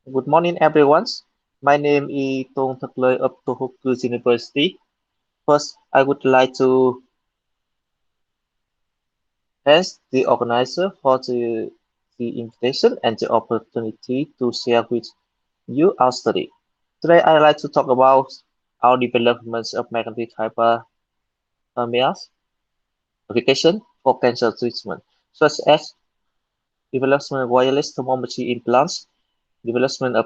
Good morning, everyone. My name is Tonthat of Tohoku University. First, I would like to thank the organizer for the invitation and the opportunity to share with you our study. Today, I'd like to talk about our developments of magnetic hyperthermias application for cancer treatment, such as development of wireless thermometry implants, development of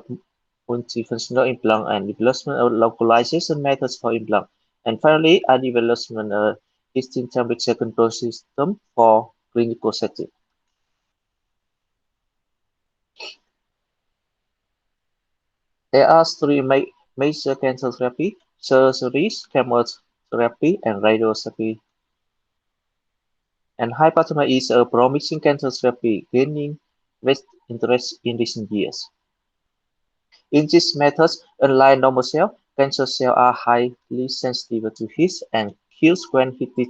multifunctional implant, and development of localization methods for implant. And finally, a development of distinct temperature control system for clinical setting. There are three major cancer therapy: surgeries, chemotherapy, and radiotherapy. And hyperthermia is a promising cancer therapy gaining vast interest in recent years. In these methods, unlike normal cells, cancer cells are highly sensitive to heat and kills when heated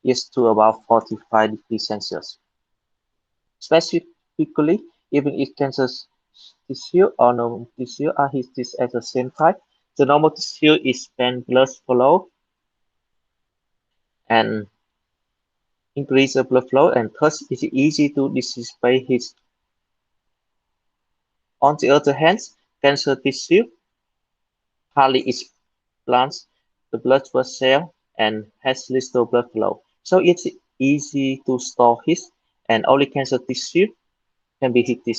is to about 45 degrees Celsius. Specifically, even if cancer tissue or normal tissue are heated at the same time, the normal tissue is then blood flow and increase the blood flow and thus it is easy to dissipate heat. On the other hand, cancer tissue hardly expands the blood vessel and has little blood flow, so it's easy to store heat and only cancer tissue can be heated.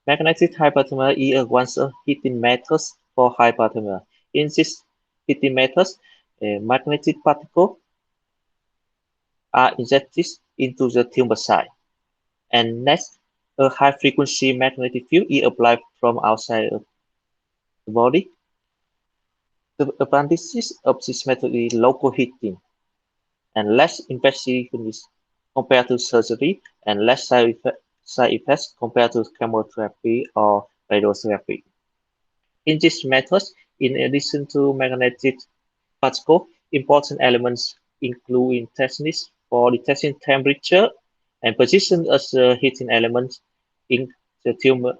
Magnetic hyperthermia is one of heating methods for hyperthermia. In this heating method, magnetic particles are injected into the tumor site, and next, a high-frequency magnetic field is applied from outside the body. The advantages of this method is local heating and less invasive compared to surgery and less side effects compared to chemotherapy or radiotherapy. In this method, in addition to magnetic particles, important elements include techniques for detecting temperature and position as a heating element in the tumor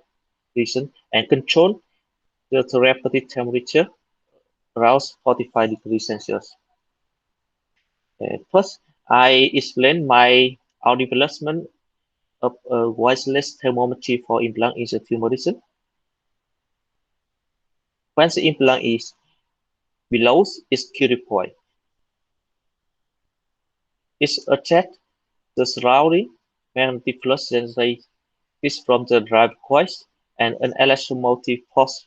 region and control the therapeutic temperature around 45 degrees Celsius. First, I explain our development of a wireless thermometry for implant in the tumor region. When the implant is below its curie point, it attracts the surrounding magnetic flux generated from the drive coils and an electromotive force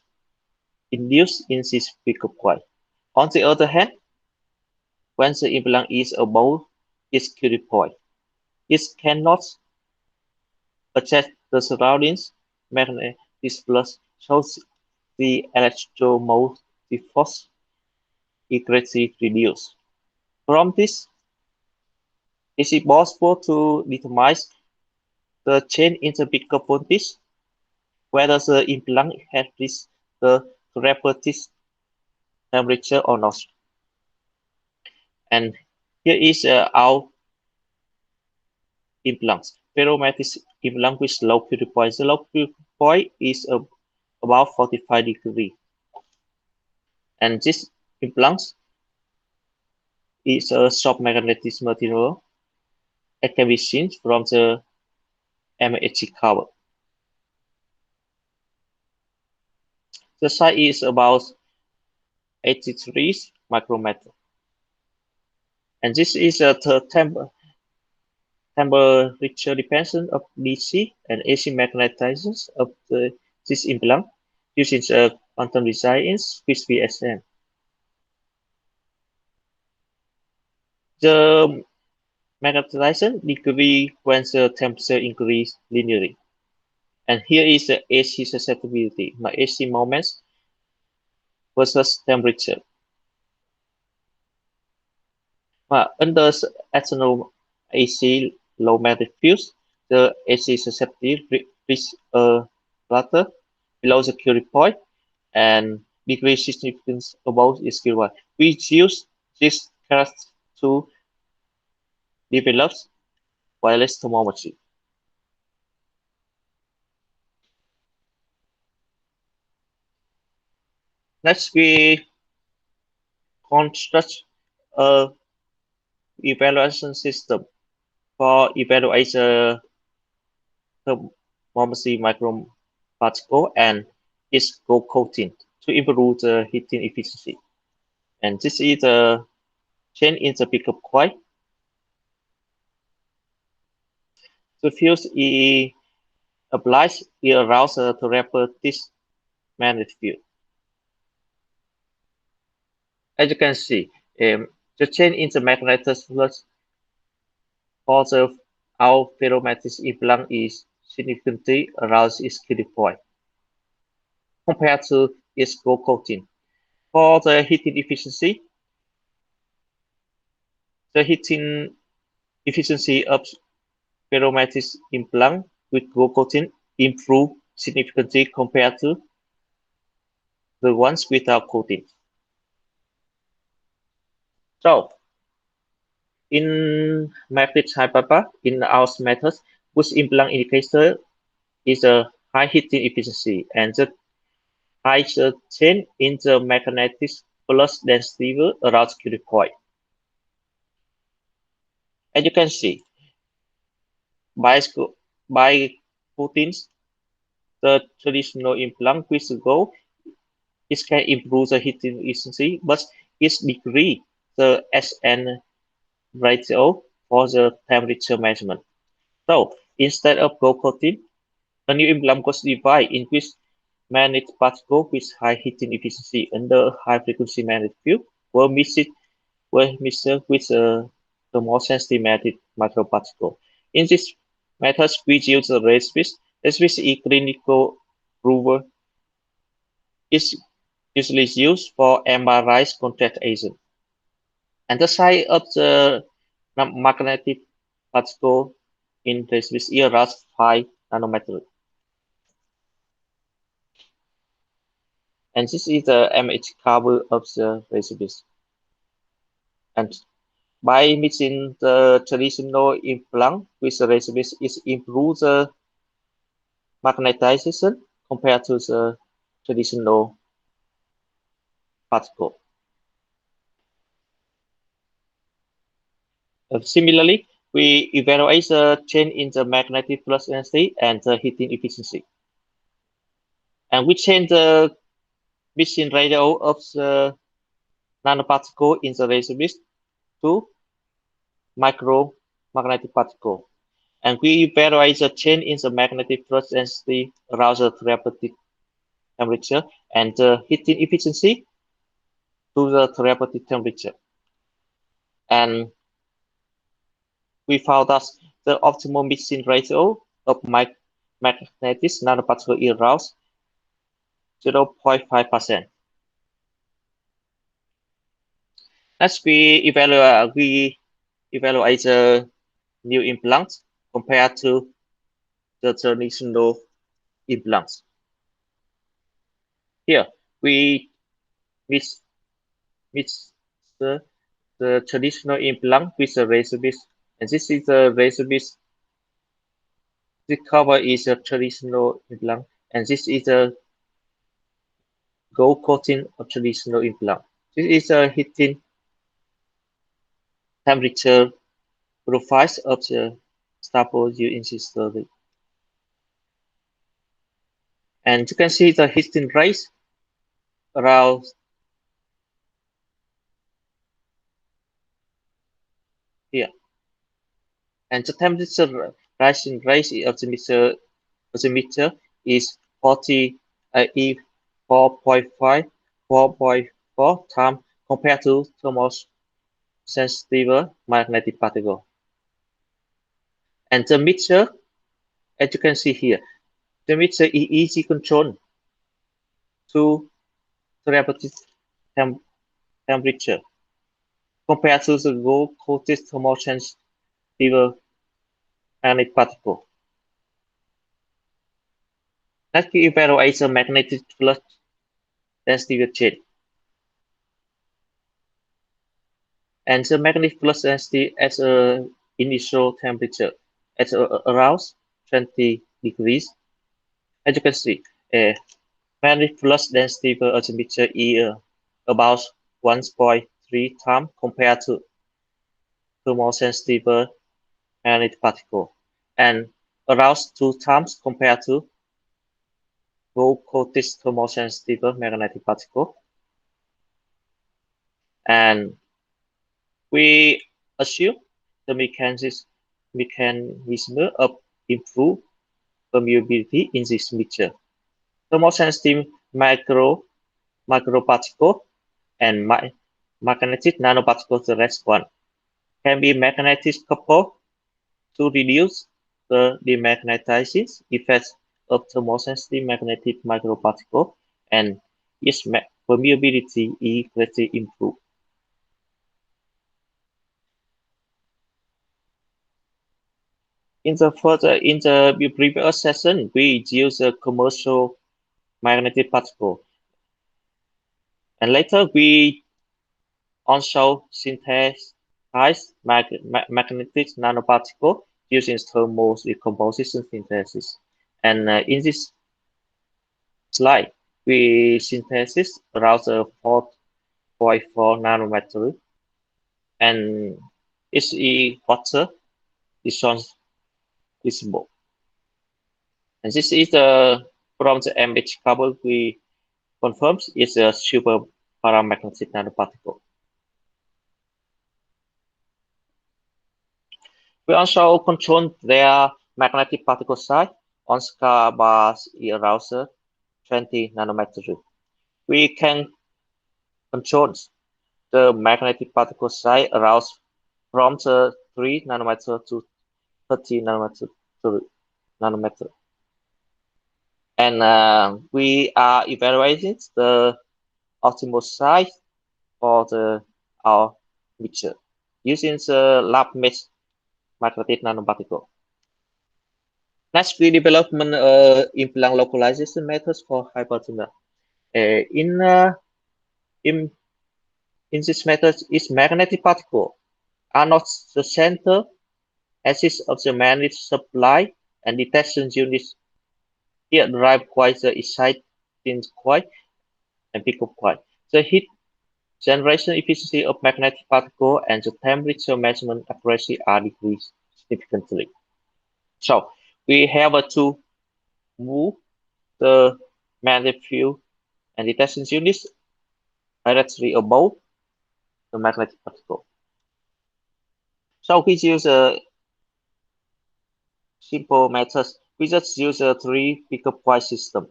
induced in this bigger coil. On the other hand, when the implant is above its curie point, it cannot attract the surrounding magnetic flux, so the electromotive force is greatly reduced. From this, it is possible to determine the change in the bigger voltage, whether the implant has reached the therapeutic temperature or not. And here is our implants. Ferromatic implant with low curie point. The low curie point is about 45 degrees. And this implant is a soft magnetic material. It can be seen from the MHC cover. The size is about 83 micrometer. And this is a temperature dependent of DC and AC magnetization of this implant using the quantum design with VSM. The magnetization decreases when the temperature increases linearly. And here is the AC susceptibility, my AC moments versus temperature. Under external AC low magnetic fields, the AC susceptibility reaches a plateau below the Curie point and decrease significance above its Curie point. We use this characteristic to develop wireless thermometry. Next, we construct a evaluation system for evaluating thermometry microparticle and its gold coating to improve the heating efficiency. And this is the change in the pickup coil. The fuse is applied around the therapeutic magnetic field. As you can see, the change in the magnetic flux for the our ferromagnetic implant is significantly around its critical point compared to its gold coating. For the heating efficiency, the heating efficiency of ferromagnetic implant with gold coating improved significantly compared to the ones without coating. So, in magnetic hyperbar, in our methods, which implant indicator is a high heating efficiency and the higher change in the magnetic flux density around the coil. As you can see, by, by putting the traditional implant with gold, it can improve the heating efficiency, but it decrease the SN ratio for the temperature measurement. So instead of gold coating, a new implant was devised in which magnetic particles with high heating efficiency under high frequency magnetic field were mixed with a thermosensitive magnetic microparticle. In this method, we use the recipes. Recipes is clinical prover is usually used for MRI contact agent. And the size of the magnetic particle in recipes is around 5 nanometers. And this is the image cover of the recipes. And by mixing the traditional implant with the recipes, it improves the magnetization compared to the traditional particle. Similarly, we evaluate the change in the magnetic flux density and the heating efficiency. And we change the mixing ratio of the nanoparticle in the recipes to micromagnetic particle. And we evaluate the change in the magnetic flux density around the therapeutic temperature and the heating efficiency to the therapeutic temperature. And we found that the optimal mixing ratio of magnetic nanoparticle is around 0.5%. Next, we evaluate the new implants compared to the traditional implants. Here, we mix the traditional implant with the razor base, and this is the razor base. The cover is a traditional implant, and this is a gold coating of traditional implant. This is a heating temperature profiles of the staple used in this study. And you can see the heating rise around here. And the temperature rising rate of the meter is 40 E 4.5 4.4 times compared to thermosensitive magnetic particle. And the meter, as you can see here, the meter is easy control to therapeutic temperature compared to the gold-coated thermosensitive magnetic particle. Let's evaluate the magnetic flux density change. And the magnetic flux density at initial temperature at around 20 degrees. As you can see, magnetic flux density per centimeter is about 1.3 times compared to thermosensitive magnetic particle, and around 2 times compared to low-coated thermosensitive magnetic particle. And we assume the mechanism of improved permeability in this mixture. Thermosensitive microparticle and magnetic nanoparticles, the rest one, can be magnetic coupled to reduce the demagnetizing effect of thermosensitive magnetic microparticle, and its permeability is greatly improved. In the previous session, we used a commercial magnetic particle, and later we also synthesized magnetic nanoparticle using thermal decomposition synthesis. And in this slide, we synthesis around 4.4 nanometer, and it's a water is visible. And this is from the image cable we confirms is a super paramagnetic nanoparticle. We also control their magnetic particle size on scale bars around 20 nanometers. We can control the magnetic particle size around from the 3 nanometer to 30 nanometer. And we are evaluating the optimal size for our mixture using the lab-made magnetic nanoparticle. Next, we developed implant localization methods for hypotenuse. In this method, its magnetic particle are not the center axis of the magnetic supply, and detection units here derive quite the exciting coil and pickup coil. The heat generation efficiency of magnetic particle and the temperature measurement accuracy are decreased significantly. So we have to move the magnetic field and detection units directly above the magnetic particle. So we use a simple method. We just use a 3 pickup coil system.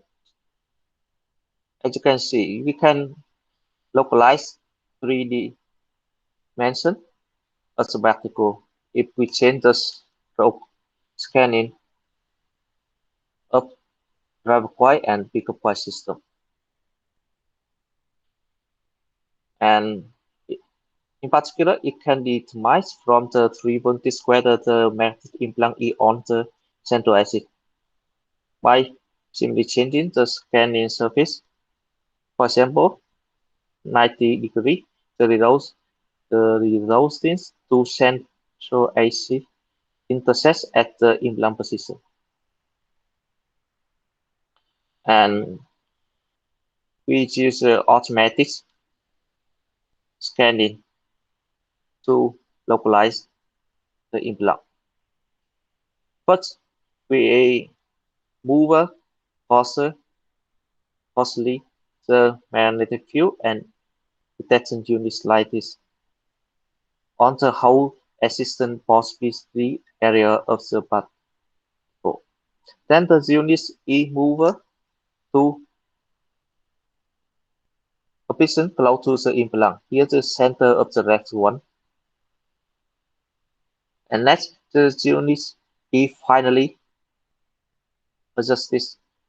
As you can see, we can localize 3D dimension as a particle if we change the stroke scanning of driver coil and pickup coil system. And in particular, it can be determined from the 3 voltage whether the magnetic implant is on the central axis by simply changing the scanning surface. For example, 90 degree, the resistance to central axis intersects at the implant position. And we use automatic scanning to localize the implant. First, we move closely the magnetic field and detection units like this on the whole existent possibility area of the particle. Then the units is moved to a position close to the implant. Here the center of the left one. And next, the units is finally adjusted.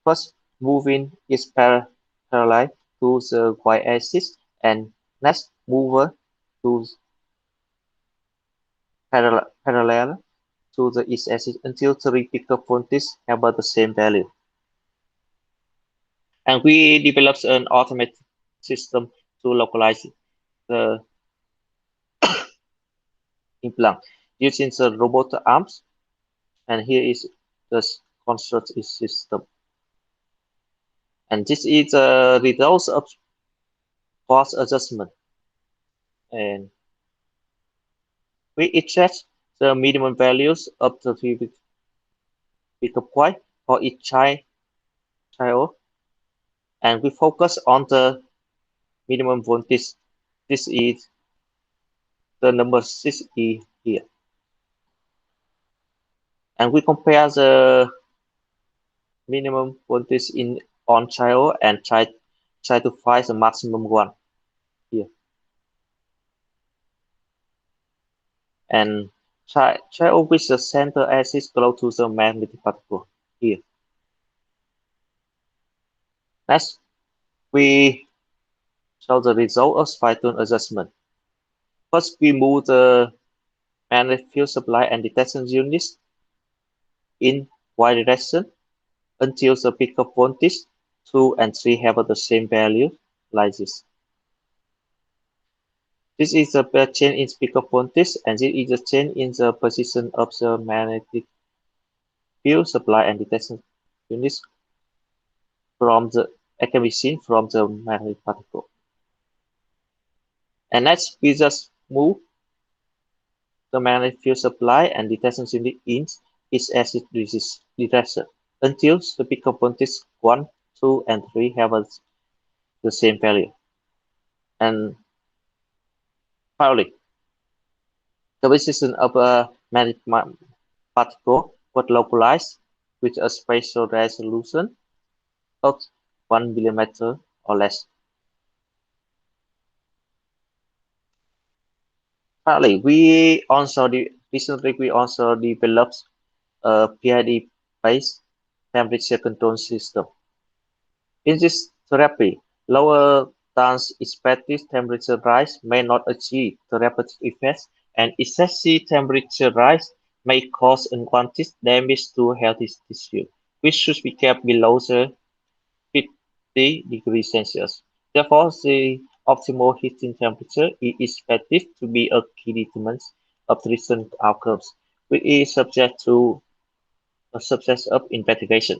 First, moving is parallel to the y-axis, and next move to parallel to the x-axis until 3 pickup voltages have the same value. And we developed an automated system to localize the implant using the robot arms. And here is the constructed system. And this is the results of force adjustment. And we extract the minimum values of the pick point for each child, and we focus on the minimum voltage. This is the number 6E here. And we compare the minimum voltage in on child and try to find the maximum one here. And child with the center axis close to the magnetic particle here. Next, we show the result of fine-tune adjustment. First, we move the magnetic field supply and detection units in y direction until the peak of voltage 2 and 3 have the same value like this. This is the change in peak of voltage, and this is the change in the position of the magnetic field supply and detection units from the it can be seen from the magnetic particle. And next, we just move the magnetic field supply and detection unit in its axis direction until the peak of voltage 1, 2, and 3 have the same value. And finally, the position of a magnetic particle was localized with a spatial resolution of 1 millimeter or less. Finally, recently we also developed a PID-based temperature control system. In this therapy, lower than expected temperature rise may not achieve therapeutic effects, and excessive temperature rise may cause unwanted damage to healthy tissue, which should be kept below the 50 degrees Celsius. Therefore, the optimal heating temperature is expected to be a key determinant of treatment outcomes, which is subject to a subset of investigation.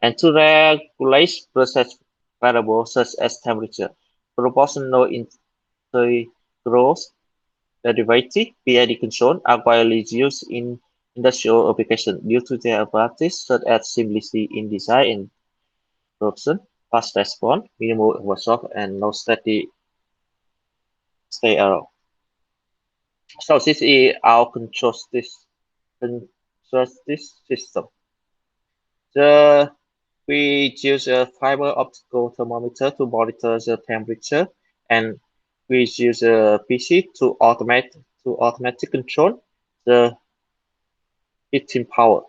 And to regulate process variables such as temperature, proportional integral derivative (PID control) are widely used in industrial applications due to their advantages such as simplicity in design and adoption, fast response, minimal overshot, and no steady state error. So this is our control system. The We use a fiber optical thermometer to monitor the temperature, and we use a PC to automatically control the heating power.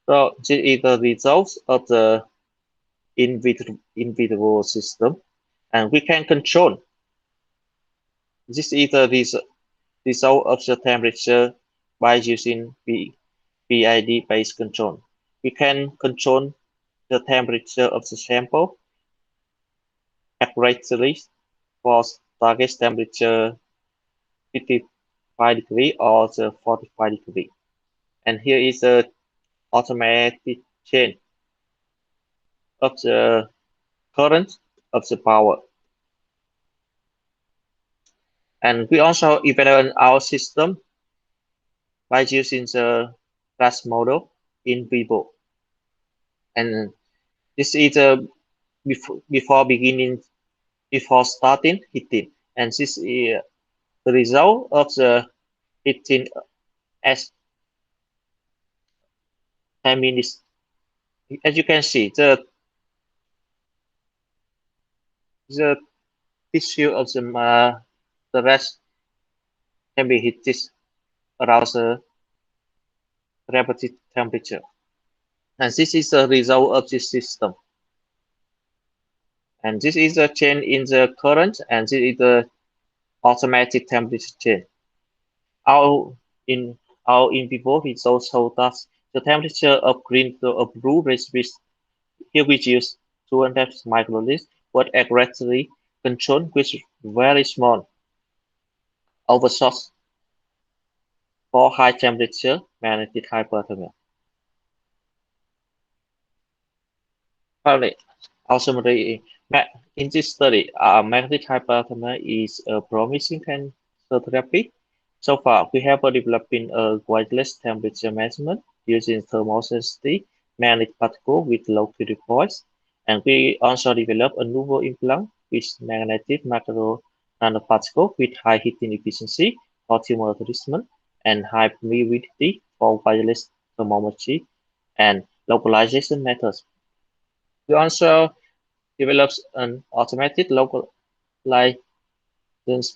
So this is the results of the in vitro system, and we can control. This is the result of the temperature by using PID-based control. We can control the temperature of the sample accurately for target temperature 55 degree or the 45 degree. And here is the automatic change of the current of the power. And we also evaluate our system by using the class model in vivo. And this is before starting heating. And this is the result of the heating as 10 minutes. As you can see, the tissue of the rest can be heated around the therapeutic temperature. And this is the result of this system. And this is a change in the current, and this is the automatic temperature change. Our in vivo results show that the temperature of green to a blue recipes here we use 200 microliters was accurately controlled with very small overshot. for high temperature magnetic hyperthermia. Finally, our summary in this study, magnetic hyperthermia is a promising cancer therapy. So far, we have developed a wireless temperature measurement using thermosensitive magnetic particle with low curie points, and we also developed a novel implant with magnetic macro nanoparticle with high heating efficiency for tumor treatment and high permeability for wireless thermometry and localization methods. We also develops an automated localization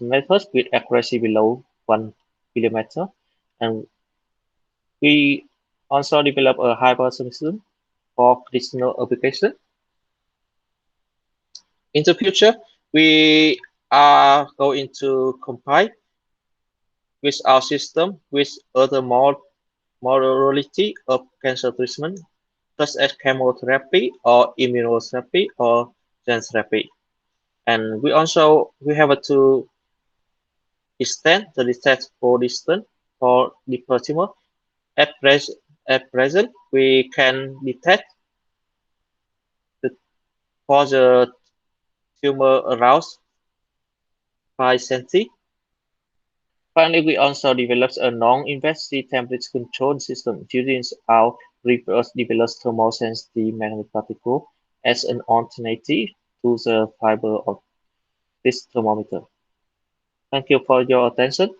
method with accuracy below 1 millimeter, and we also develop a hypertension for critical application. In the future, we are going to combine with our system with other modality of cancer treatment, such as chemotherapy or immunotherapy or gene therapy. And we have to extend the detectable distance for the tumor. At present, we can detect the, for the tumor around 5 cm. Finally, we also developed a non-invasive temperature control system using our reverse developed thermosensitive magnetic particle as an alternative to the fiber of this thermometer. Thank you for your attention.